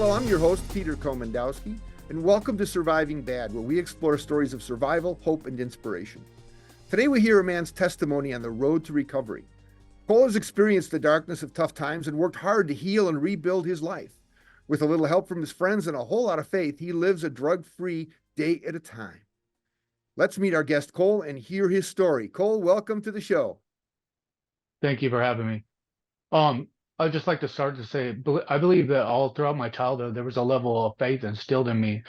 Hello, I'm your host, Peter Komendowski, and welcome to Surviving Bad, where we explore stories of survival, hope, and inspiration. Today we hear a man's testimony on the road to recovery. Cole has experienced the darkness of tough times and worked hard to heal and rebuild his life. With a little help from his friends and a whole lot of faith, he lives a drug-free day at a time. Let's meet our guest, Cole, and hear his story. Cole, welcome to the show. Thank you for having me. I'd just like to start to say, I believe that all throughout my childhood, there was a level of faith instilled in me.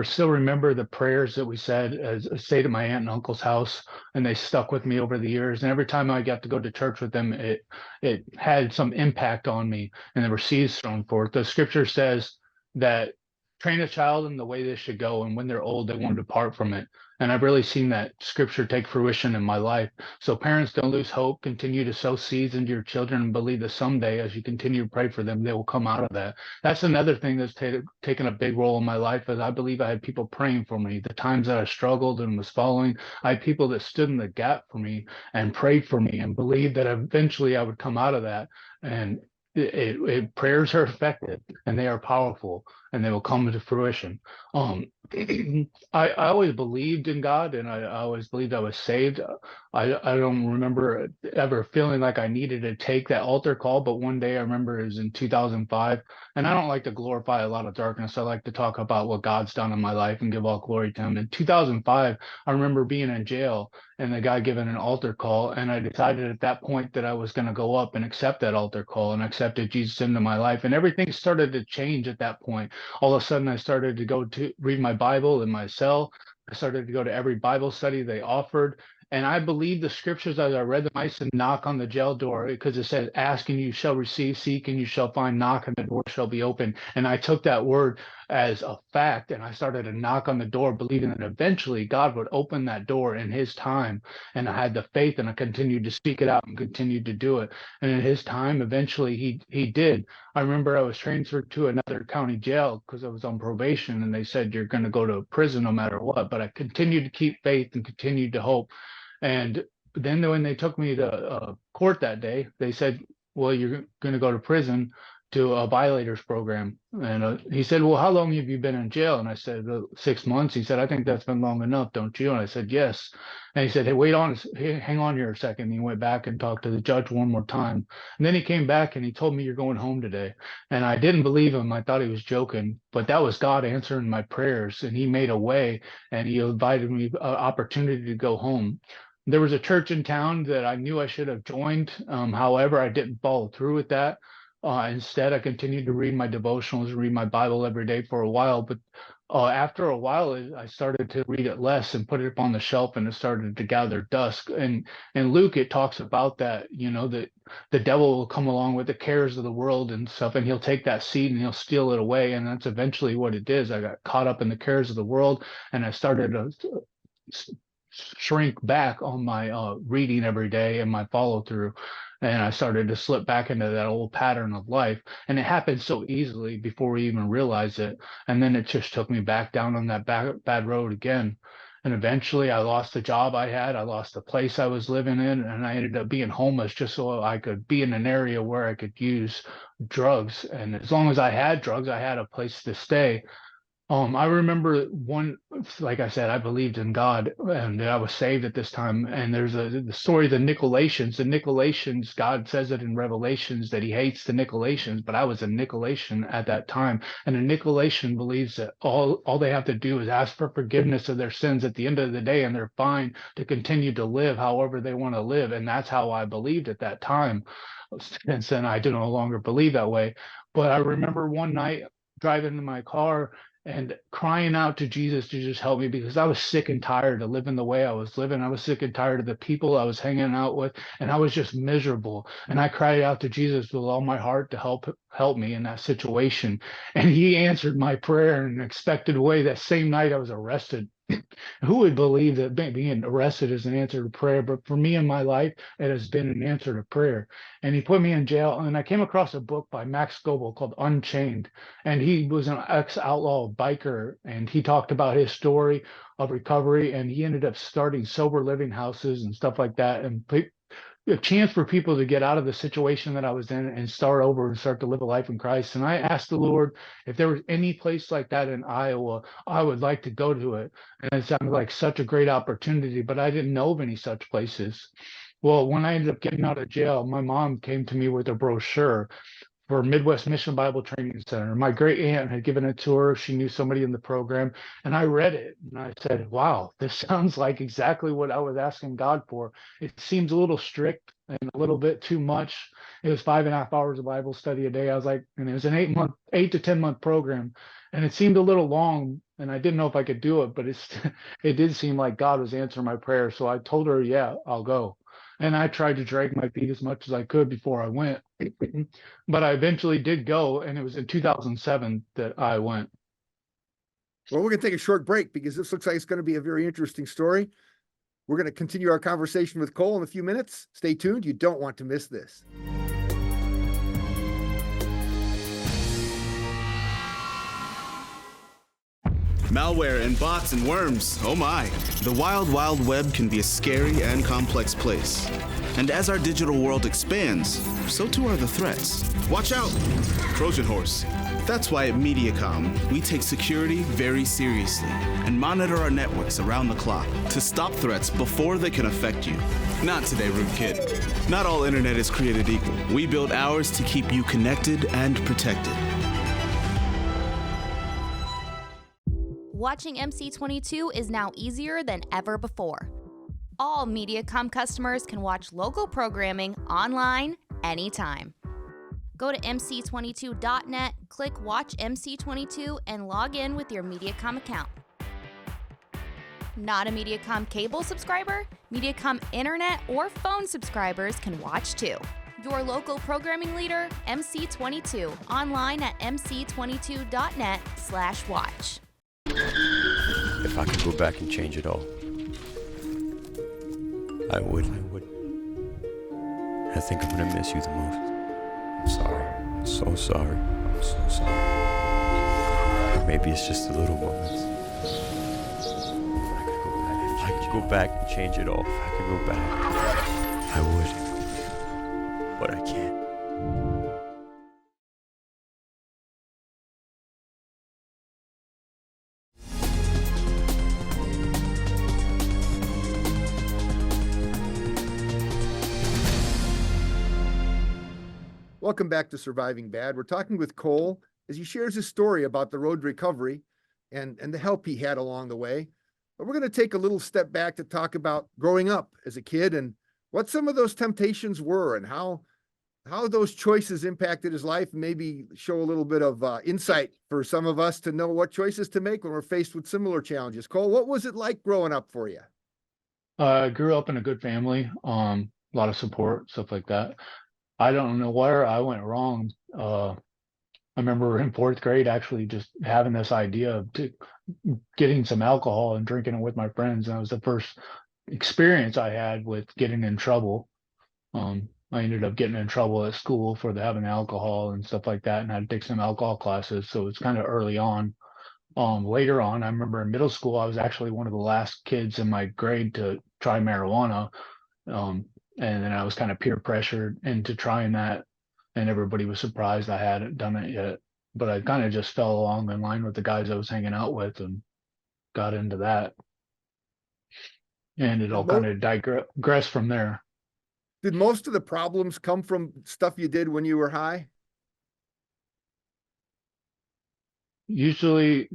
Still remember the prayers that we said, stayed at my aunt and uncle's house, and they stuck with me over the years. And every time I got to go to church with them, it had some impact on me, and there were seeds thrown forth. The scripture says that train a child in the way they should go, and when they're old, they won't depart from it. And I've really seen that scripture take fruition in my life. So parents, don't lose hope. Continue to sow seeds into your children and believe that someday, as you continue to pray for them, they will come out of that. That's another thing that's taken a big role in my life, is I believe I had people praying for me. The times that I struggled and was following, I had people that stood in the gap for me and prayed for me and believed that eventually I would come out of that. And prayers are effective and they are powerful and they will come to fruition. I always believed in God, and I always believed I was saved. I don't remember ever feeling like I needed to take that altar call, but one day I remember it was in 2005, and I don't like to glorify a lot of darkness. I like to talk about what God's done in my life and give all glory to him. In 2005, I remember being in jail and the guy giving an altar call, and I decided at that point that I was going to go up and accept that altar call, and accepted Jesus into my life, and everything started to change at that point. All of a sudden I started to go to read my Bible in my cell. I started to go to every Bible study they offered. And I believe the scriptures as I read them. I used to knock on the jail door because it says, ask and you shall receive, seek and you shall find, knock and the door shall be open. And I took that word as a fact, and I started to knock on the door, believing that eventually God would open that door in his time. And I had the faith, and I continued to speak it out and continued to do it. And in his time, eventually he did. I remember I was transferred to another county jail because I was on probation, and they said, you're going to go to prison no matter what. But I continued to keep faith and continued to hope. And then when they took me to court that day, they said, well, you're going to go to prison to a violators program. And he said, well, how long have you been in jail? And I said, 6 months. He said, I think that's been long enough, don't you? And I said, yes. And he said, hey, hang on here a second. And he went back and talked to the judge one more time. And then he came back and he told me, you're going home today. And I didn't believe him. I thought he was joking, but that was God answering my prayers. And he made a way, and he invited me an opportunity to go home. There was a church in town that I knew I should have joined. However, I didn't follow through with that. Instead, I continued to read my devotionals and read my Bible every day for a while. But after a while, I started to read it less and put it up on the shelf, and it started to gather dust. And in Luke, it talks about that, that the devil will come along with the cares of the world and stuff, and he'll take that seed and he'll steal it away. And that's eventually what it is. I got caught up in the cares of the world, and I started to shrink back on my reading every day and my follow through. And I started to slip back into that old pattern of life. And it happened so easily before we even realized it. And then it just took me back down on that bad road again. And eventually I lost the job I had. I lost the place I was living in. And I ended up being homeless just so I could be in an area where I could use drugs. And as long as I had drugs, I had a place to stay. I remember like I said, I believed in God and I was saved at this time. And there's the story of the Nicolaitans. The Nicolaitans, God says it in Revelations that he hates the Nicolaitans, but I was a Nicolaitan at that time. And a Nicolaitan believes that all they have to do is ask for forgiveness of their sins at the end of the day, and they're fine to continue to live however they want to live. And that's how I believed at that time. Since then, I do no longer believe that way. But I remember one night driving in my car and crying out to Jesus to just help me, because I was sick and tired of living the way I was living. I was sick and tired of the people I was hanging out with, and I was just miserable. And I cried out to Jesus with all my heart to help me in that situation. And he answered my prayer in an expected way. That same night I was arrested. Who would believe that being arrested is an answer to prayer? But for me in my life, it has been an answer to prayer. And he put me in jail. And I came across a book by Max Goebel called Unchained. And he was an ex-outlaw biker. And he talked about his story of recovery. And he ended up starting sober living houses and stuff like that. And a chance for people to get out of the situation that I was in and start over and start to live a life in Christ. And I asked the Lord if there was any place like that in Iowa, I would like to go to it. And it sounded like such a great opportunity, but I didn't know of any such places. Well, when I ended up getting out of jail, my mom came to me with a brochure for Midwest Mission Bible Training Center. My great aunt had given it to her. She knew somebody in the program, and I read it and I said, wow, this sounds like exactly what I was asking God for. It seems a little strict and a little bit too much. It was 5.5 hours of Bible study a day. I was like, and it was an 8 to 10 month program, and it seemed a little long. And I didn't know if I could do it, but it did seem like God was answering my prayer. So I told her, yeah, I'll go. And I tried to drag my feet as much as I could before I went. But I eventually did go, and it was in 2007 that I went. Well, we're going to take a short break because this looks like it's going to be a very interesting story. We're going to continue our conversation with Cole in a few minutes. Stay tuned. You don't want to miss this. Malware and bots and worms, oh my. The wild, wild web can be a scary and complex place. And as our digital world expands, so too are the threats. Watch out, Trojan horse. That's why at Mediacom, we take security very seriously and monitor our networks around the clock to stop threats before they can affect you. Not today, rude kid. Not all internet is created equal. We build ours to keep you connected and protected. Watching MC22 is now easier than ever before. All Mediacom customers can watch local programming online anytime. Go to mc22.net, click Watch MC22, and log in with your Mediacom account. Not a Mediacom cable subscriber? Mediacom internet or phone subscribers can watch too. Your local programming leader, MC22, online at mc22.net/watch. If I could go back and change it all, I would. I think I'm gonna miss you the most. I'm sorry. I'm so sorry. I'm so sorry. Maybe it's just the little moments. If I could go back and change it all. If I could go back, I would. But I can't. Welcome back to Surviving Bad. We're talking with Cole as he shares his story about the road to recovery and the help he had along the way. But we're going to take a little step back to talk about growing up as a kid and what some of those temptations were and how those choices impacted his life, and maybe show a little bit of insight for some of us to know what choices to make when we're faced with similar challenges. Cole, what was it like growing up for you? I grew up in a good family, a lot of support, stuff like that. I don't know where I went wrong. I remember in fourth grade actually just having this idea of getting some alcohol and drinking it with my friends. And that was the first experience I had with getting in trouble. I ended up getting in trouble at school for having alcohol and stuff like that, and had to take some alcohol classes. So it's kind of early on. Later on, I remember in middle school, I was actually one of the last kids in my grade to try marijuana. And then I was kind of peer pressured into trying that, and everybody was surprised I hadn't done it yet. But I kind of just fell along in line with the guys I was hanging out with and got into that. And it all kind of digressed from there. Did most of the problems come from stuff you did when you were high? Usually,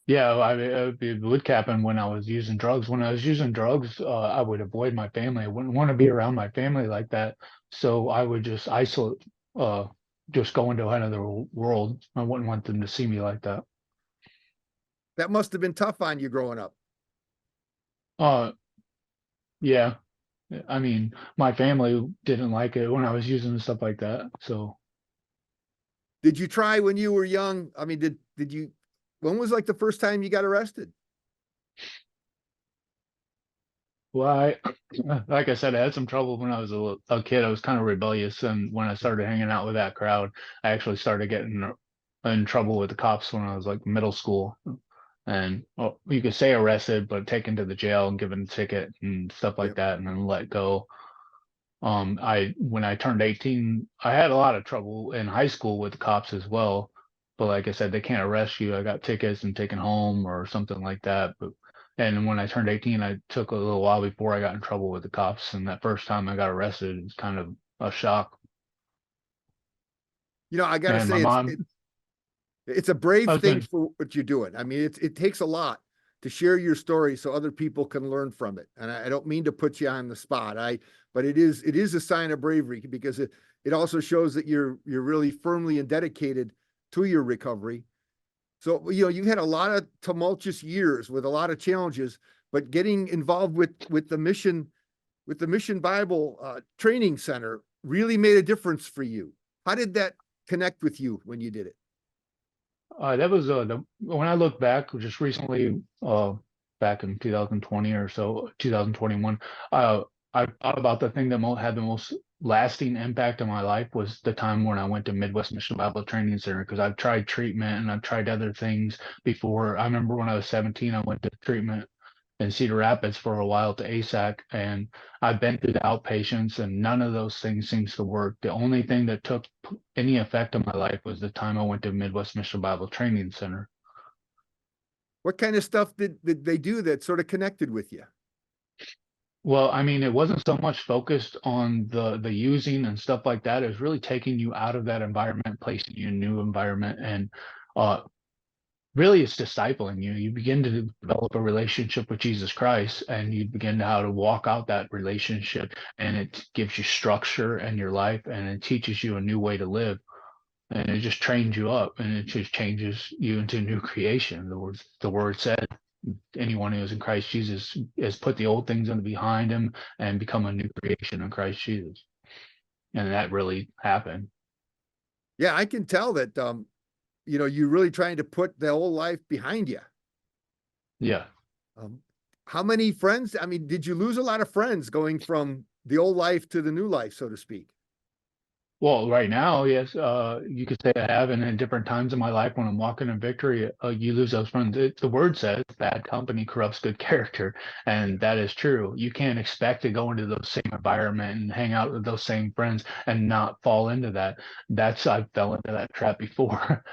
yeah, it would happen when I was using drugs. When I was using drugs, I would avoid my family. I wouldn't want to be around my family like that. So I would just isolate, just go into another world. I wouldn't want them to see me like that. That must have been tough on you growing up. Yeah. I mean, my family didn't like it when I was using stuff like that. So. Did you try when you were young? I mean, did you? When was like the first time you got arrested? Well, like I said, I had some trouble when I was a kid. I was kind of rebellious, and when I started hanging out with that crowd, I actually started getting in trouble with the cops when I was like middle school, and you could say arrested, but taken to the jail and given a ticket and stuff like Yep. that, and then let go. When I turned 18, I had a lot of trouble in high school with the cops as well. But like I said, they can't arrest you. I got tickets and taken home or something like that. And when I turned 18, I took a little while before I got in trouble with the cops. And that first time I got arrested, it was kind of a shock. I got to And my say, mom, it's a brave I was thing going, for what you're doing. I mean, it takes a lot to share your story so other people can learn from it. And I don't mean to put you on the spot. But it is a sign of bravery because it also shows that you're really firmly and dedicated to your recovery. So, you've had a lot of tumultuous years with a lot of challenges, but getting involved with the Mission Bible Training Center really made a difference for you. How did that connect with you when you did it? that was when I look back just recently, back in 2020 or so, 2021, I thought about the thing that had the most lasting impact on my life was the time when I went to Midwest Mission Bible Training Center, because I've tried treatment and I've tried other things before. I remember when I was 17, I went to treatment in Cedar Rapids for a while to ASAC, and I've been through the outpatients, and none of those things seems to work. The only thing that took any effect on my life was the time I went to Midwest Mission Bible Training Center. What kind of stuff did they do that sort of connected with you? Well, I mean, it wasn't so much focused on the using and stuff like that. It was really taking you out of that environment, placing you in a new environment, and uh, really it's discipling you. You begin to develop a relationship with Jesus Christ, and you begin to how to walk out that relationship, and it gives you structure in your life, and it teaches you a new way to live, and it just trains you up, and it just changes you into a new creation. The word said, anyone who is in Christ Jesus has put the old things in behind him and become a new creation in Christ Jesus. And that really happened. Yeah, I can tell that you're really trying to put the old life behind you. Yeah. How many friends? I mean, did you lose a lot of friends going from the old life to the new life, so to speak? Well, right now, yes, you could say I have, and in different times in my life when I'm walking in victory, you lose those friends. The word says bad company corrupts good character, and that is true. You can't expect to go into those same environment and hang out with those same friends and not fall into that. I fell into that trap before.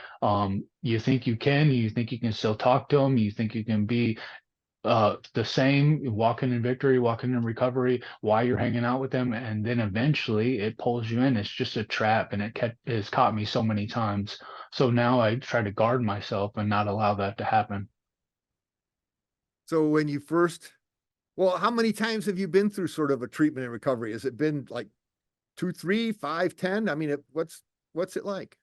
You think you can still talk to them, you think you can be the same, walking in victory, walking in recovery, while you're hanging out with them, and then eventually it pulls you in. It's just a trap, and it's caught me so many times. So now I try to guard myself and not allow that to happen. So when you how many times have you been through sort of a treatment and recovery? Has it been like 2, 3, 5, 10? I mean, what's it like?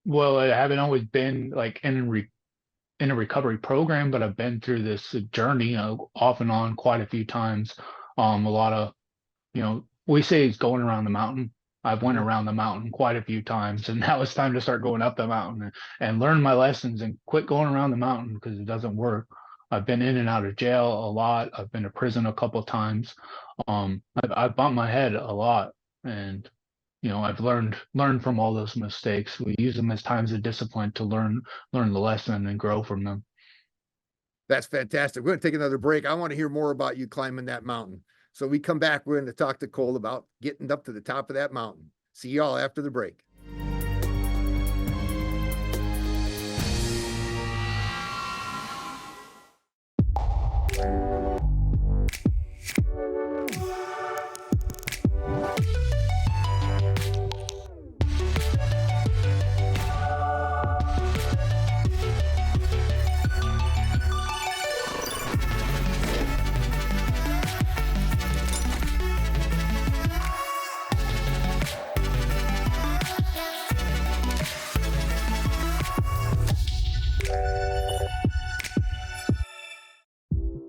Well, I haven't always been like in a recovery program, but I've been through this journey off and on quite a few times. A lot of, we say it's going around the mountain. I've went around the mountain quite a few times, and now it's time to start going up the mountain and learn my lessons and quit going around the mountain because it doesn't work. I've been in and out of jail a lot. I've been to prison a couple of times. I've bumped my head a lot, and I've learned from all those mistakes. We use them as times of discipline to learn the lesson and grow from them. That's fantastic. We're going to take another break. I want to hear more about you climbing that mountain. So we come back, we're going to talk to Cole about getting up to the top of that mountain. See y'all after the break.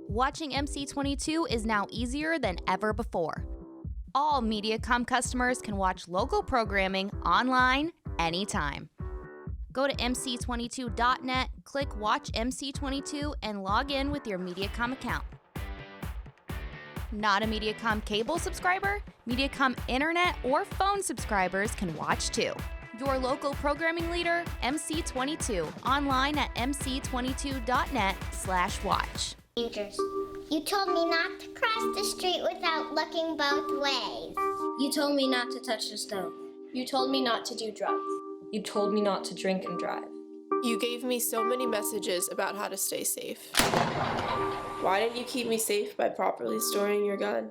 Watching MC22 is now easier than ever before. All MediaCom customers can watch local programming online anytime. Go to mc22.net, click Watch MC22, and log in with your MediaCom account. Not a MediaCom cable subscriber? MediaCom internet or phone subscribers can watch too. Your local programming leader, MC22, online at mc22.net/watch. Rangers. You told me not to cross the street without looking both ways. You told me not to touch the stove. You told me not to do drugs. You told me not to drink and drive. You gave me so many messages about how to stay safe. Why didn't you keep me safe by properly storing your gun?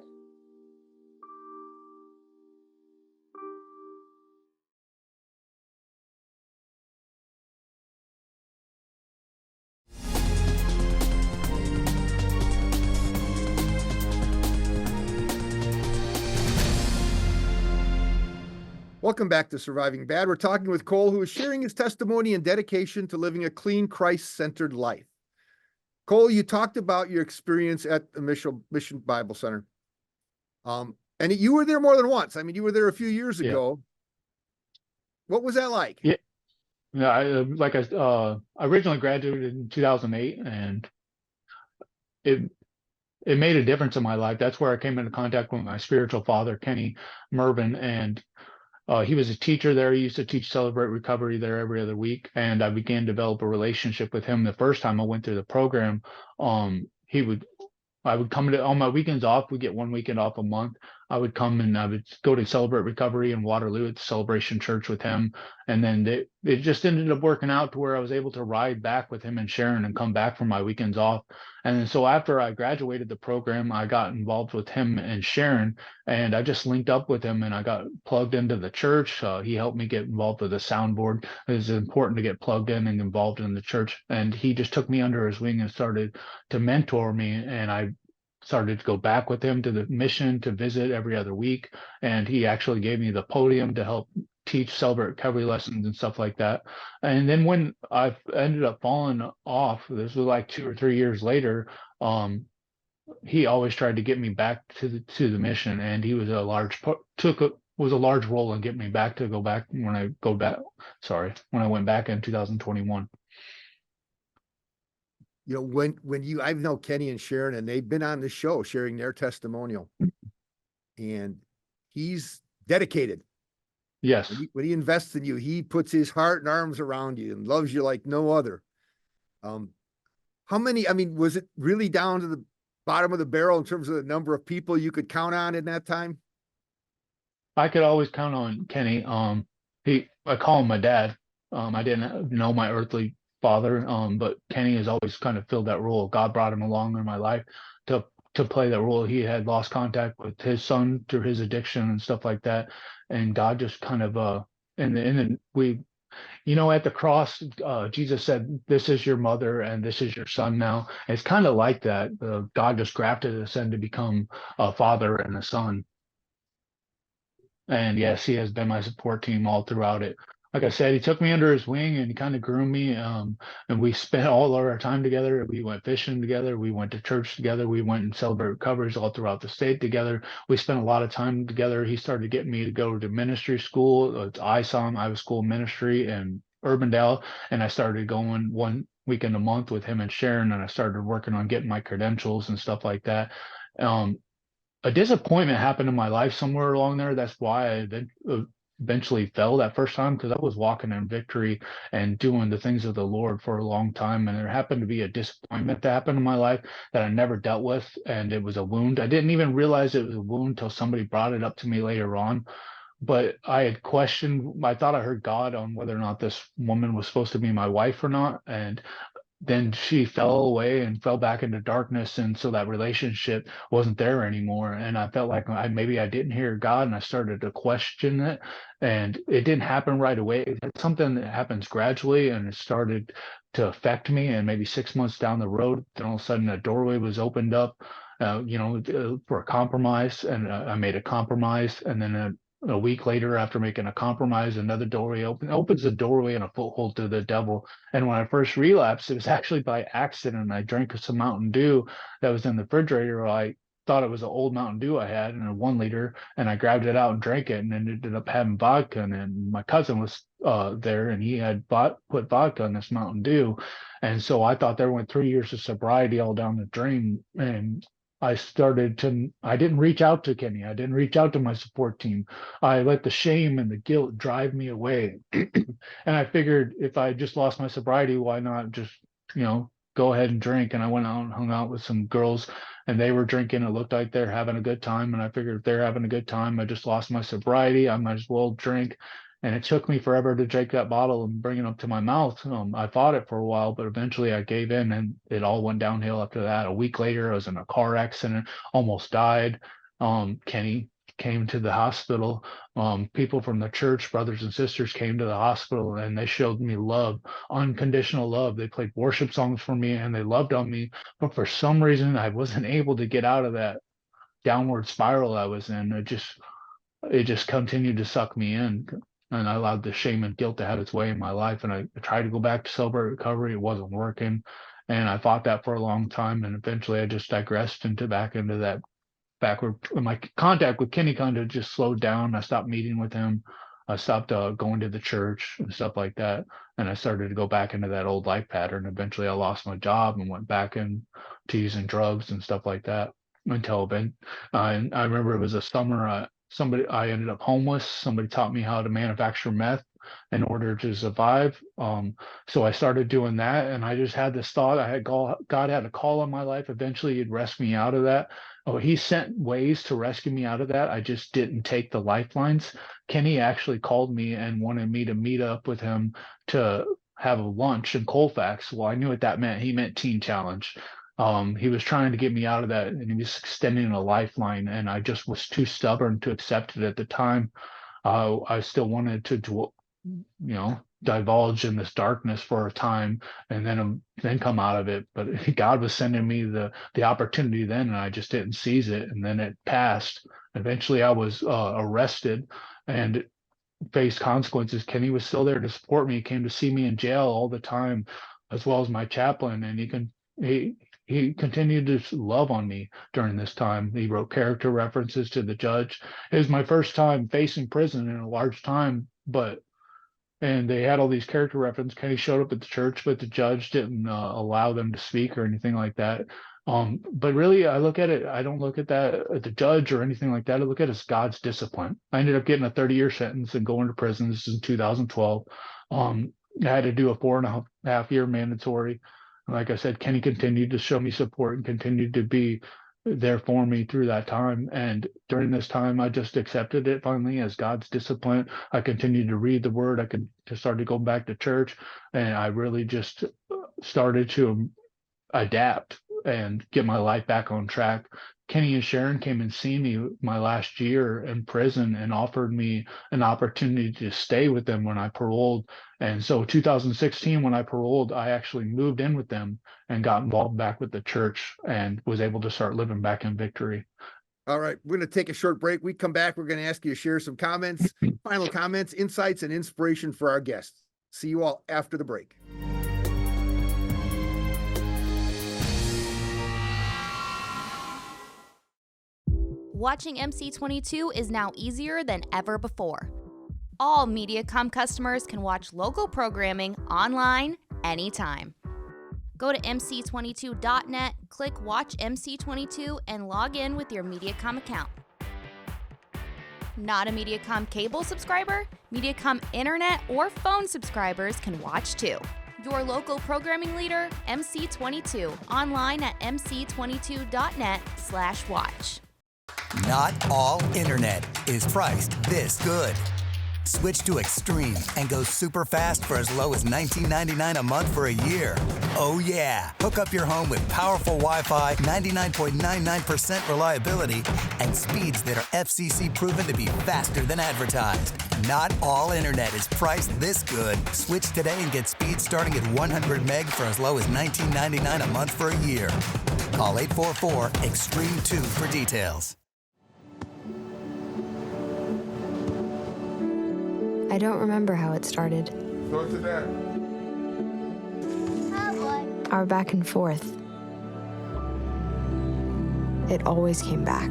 Welcome back to Surviving Bad. We're talking with Cole, who is sharing his testimony and dedication to living a clean, Christ-centered life. Cole, you talked about your experience at the Mission Bible Center. And you were there more than once. I mean, you were there a few years ago. What was that like? Yeah, I originally graduated in 2008, and it made a difference in my life. That's where I came into contact with my spiritual father, Kenny Mervin, and he was a teacher there. He used to teach Celebrate Recovery there every other week, and I began to develop a relationship with him. The first time I went through the program, I would come to on my weekends off. We get one weekend off a month. I would come and I would go to Celebrate Recovery in Waterloo at the Celebration Church with him. And then it just ended up working out to where I was able to ride back with him and Sharon and come back for my weekends off. And then so after I graduated the program, I got involved with him and Sharon, and I just linked up with him and I got plugged into the church. He helped me get involved with the soundboard. It was important to get plugged in and involved in the church. And he just took me under his wing and started to mentor me. And I started to go back with him to the mission to visit every other week. And he actually gave me the podium to help teach Celebrate Recovery lessons and stuff like that. And then when I ended up falling off, this was like 2 or 3 years later, he always tried to get me back to the mission, and he was a large role in getting me back to go back when I went back in 2021. You know, when I know Kenny and Sharon, and they've been on the show sharing their testimonial, and he's dedicated. Yes. When he invests in you, he puts his heart and arms around you and loves you like no other. How many, I mean, was it really down to the bottom of the barrel in terms of the number of people you could count on in that time? I could always count on Kenny. I call him my dad. I didn't know my earthly father, but Kenny has always kind of filled that role. God brought him along in my life to play that role. He had lost contact with his son through his addiction and stuff like that, and God just kind of and then we, you know, at the cross, Jesus said, "This is your mother and this is your son." Now it's kind of like that. God just grafted us in to become a father and a son. And yes, he has been my support team all throughout it. Like I said, he took me under his wing and he kind of groomed me. And we spent all of our time together. We went fishing together. We went to church together. We went and celebrated recoveries all throughout the state together. We spent a lot of time together. He started getting me to go to ministry school. It's ISOM, Iowa School of Ministry in Urbandale. And I started going one weekend a month with him and Sharon. And I started working on getting my credentials and stuff like that. A disappointment happened in my life somewhere along there. That's why I eventually fell that first time, because I was walking in victory and doing the things of the Lord for a long time. And there happened to be a disappointment that happened in my life that I never dealt with. And it was a wound. I didn't even realize it was a wound until somebody brought it up to me later on. But I had questioned, I thought I heard God on whether or not this woman was supposed to be my wife or not. And then she fell away and fell back into darkness. And so that relationship wasn't there anymore. And I felt like maybe I didn't hear God, and I started to question it. And it didn't happen right away. It's something that happens gradually, and it started to affect me. And maybe 6 months down the road, then all of a sudden a doorway was opened up, for a compromise. And I made a compromise. And then a week later, after making a compromise, another doorway opens a doorway and a foothold to the devil. And when I first relapsed, it was actually by accident. I drank some Mountain Dew that was in the refrigerator. I thought it was an old Mountain Dew I had in a 1 liter, and I grabbed it out and drank it, and then ended up having vodka. And then my cousin was there, and he had put vodka in this Mountain Dew. And so I thought there went 3 years of sobriety all down the drain. And I didn't reach out to Kenny. I didn't reach out to my support team. I let the shame and the guilt drive me away. And I figured if I just lost my sobriety, why not just, go ahead and drink? And I went out and hung out with some girls and they were drinking. It looked like they're having a good time. And I figured if they're having a good time, I just lost my sobriety. I might as well drink. And it took me forever to take that bottle and bring it up to my mouth. I fought it for a while, but eventually I gave in and it all went downhill after that. A week later, I was in a car accident, almost died. Kenny came to the hospital. People from the church, brothers and sisters, came to the hospital and they showed me love, unconditional love. They played worship songs for me and they loved on me. But for some reason, I wasn't able to get out of that downward spiral I was in. It just continued to suck me in. And I allowed the shame and guilt to have its way in my life. And I tried to go back to sober recovery. It wasn't working. And I fought that for a long time. And eventually I just digressed back into that backward. My contact with Kenny kind of just slowed down. I stopped meeting with him. I stopped going to the church and stuff like that. And I started to go back into that old life pattern. Eventually I lost my job and went back into using drugs and stuff like that until then. And I remember it was a summer. I ended up homeless. Somebody taught me how to manufacture meth in order to survive. So I started doing that, and I just had this thought. God had a call on my life. Eventually, He'd rescue me out of that. Oh, He sent ways to rescue me out of that. I just didn't take the lifelines. Kenny actually called me and wanted me to meet up with him to have a lunch in Colfax. Well, I knew what that meant. He meant Teen Challenge. He was trying to get me out of that and he was extending a lifeline, and I just was too stubborn to accept it at the time. I still wanted to divulge in this darkness for a time and then come out of it. But God was sending me the opportunity then, and I just didn't seize it. And then it passed. Eventually I was arrested and faced consequences. Kenny was still there to support me. He came to see me in jail all the time, as well as my chaplain, and he continued to love on me during this time. He wrote character references to the judge. It was my first time facing prison in a large time, and they had all these character references. Kenny showed up at the church, but the judge didn't allow them to speak or anything like that. But really, I look at it, I don't look at that at the judge or anything like that. I look at it as God's discipline. I ended up getting a 30-year sentence and going to prison. This is in 2012. I had to do a 4.5-year mandatory. Like I said, Kenny continued to show me support and continued to be there for me through that time. And during this time, I just accepted it finally as God's discipline. I continued to read the word. I started going back to church, and I really just started to adapt and get my life back on track. Kenny and Sharon came and see me my last year in prison and offered me an opportunity to stay with them when I paroled. And so 2016, when I paroled, I actually moved in with them and got involved back with the church and was able to start living back in victory. All right, we're going to take a short break. We come back, we're going to ask you to share some comments, final comments, insights, and inspiration for our guests. See you all after the break. Watching MC22 is now easier than ever before. All Mediacom customers can watch local programming online anytime. Go to mc22.net, click Watch MC22, and log in with your Mediacom account. Not a Mediacom cable subscriber? Mediacom internet or phone subscribers can watch too. Your local programming leader, MC22, online at mc22.net/watch. Not all internet is priced this good. Switch to Extreme and go super fast for as low as $19.99 a month for a year. Oh yeah! Hook up your home with powerful Wi-Fi, 99.99% reliability, and speeds that are FCC proven to be faster than advertised. Not all internet is priced this good. Switch today and get speeds starting at 100 meg for as low as $19.99 a month for a year. Call 844-EXTREME2 for details. I don't remember how it started. Go to that. Oh boy. Our back and forth. It always came back.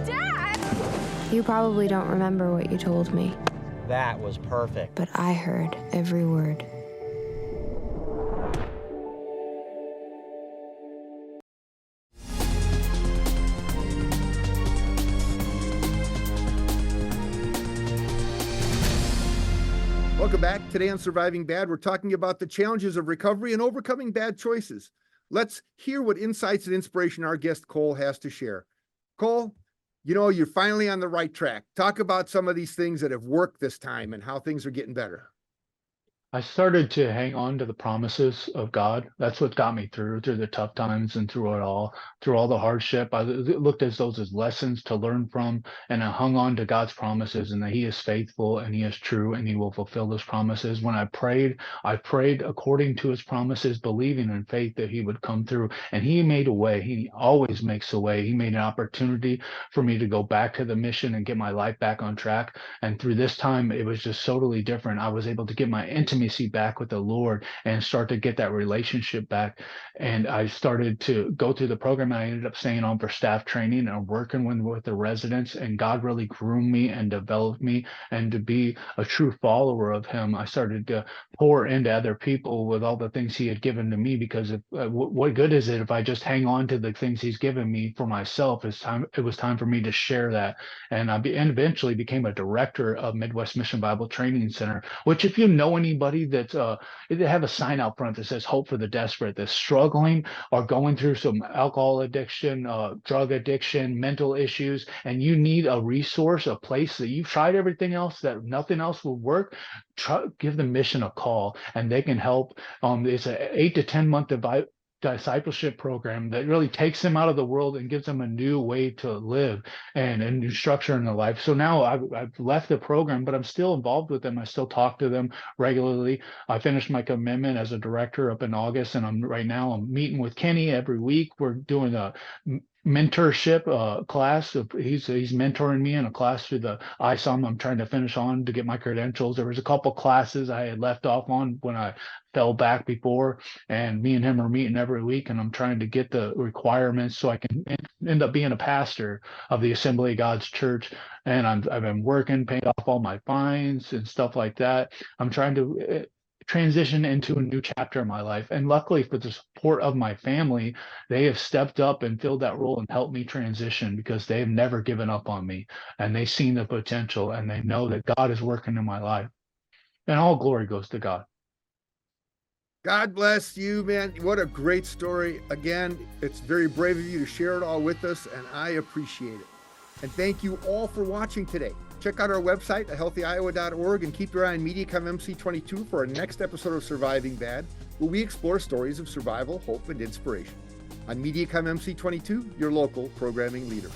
Dad! You probably don't remember what you told me, That was perfect. but I heard every word. Welcome back. Today on Surviving Bad, we're talking about the challenges of recovery and overcoming bad choices. Let's hear what insights and inspiration our guest Cole has to share. Cole, you're finally on the right track. Talk about some of these things that have worked this time and how things are getting better. I started to hang on to the promises of God. That's what got me through the tough times and through all the hardship. I looked at those as lessons to learn from, and I hung on to God's promises and that He is faithful and He is true and He will fulfill those promises. When I prayed according to His promises, believing in faith that He would come through, and He made a way. He always makes a way. He made an opportunity for me to go back to the mission and get my life back on track. And through this time, it was just totally different. I was able to get my intimacy back with the Lord and start to get that relationship back. And I started to go through the program. I ended up staying on for staff training and working with the residents, and God really groomed me and developed me. And to be a true follower of Him, I started to pour into other people with all the things He had given to me, because what good is it if I just hang on to the things He's given me for myself? It was time for me to share that. And eventually became a director of Midwest Mission Bible Training Center, which, if you know anybody that they have a sign out front that says hope for the desperate, that's struggling or going through some alcohol addiction, drug addiction, mental issues, and you need a resource, a place that you've tried everything else, that nothing else will work. Give the mission a call and they can help. It's an 8 to 10 month discipleship program that really takes them out of the world and gives them a new way to live and a new structure in their life. So now I've left the program, but I'm still involved with them. I still talk to them regularly. I finished my commitment as a director up in August, and I'm meeting with Kenny every week. We're doing a mentorship class. He's mentoring me in a class through the ISOM I'm trying to finish on to get my credentials. There was a couple classes I had left off on when I fell back before, and me and him are meeting every week, and I'm trying to get the requirements so I can end up being a pastor of the Assembly of God's Church. And I've been working, paying off all my fines and stuff like that. I'm trying to transition into a new chapter in my life. And luckily, for the support of my family, they have stepped up and filled that role and helped me transition, because they have never given up on me, and they've seen the potential, and they know that God is working in my life. And all glory goes to God. God bless you, man. What a great story. Again, it's very brave of you to share it all with us, and I appreciate it. And thank you all for watching today. Check out our website at healthyiowa.org and keep your eye on MediaCom MC22 for our next episode of Surviving Bad, where we explore stories of survival, hope, and inspiration. On MediaCom MC22, your local programming leader.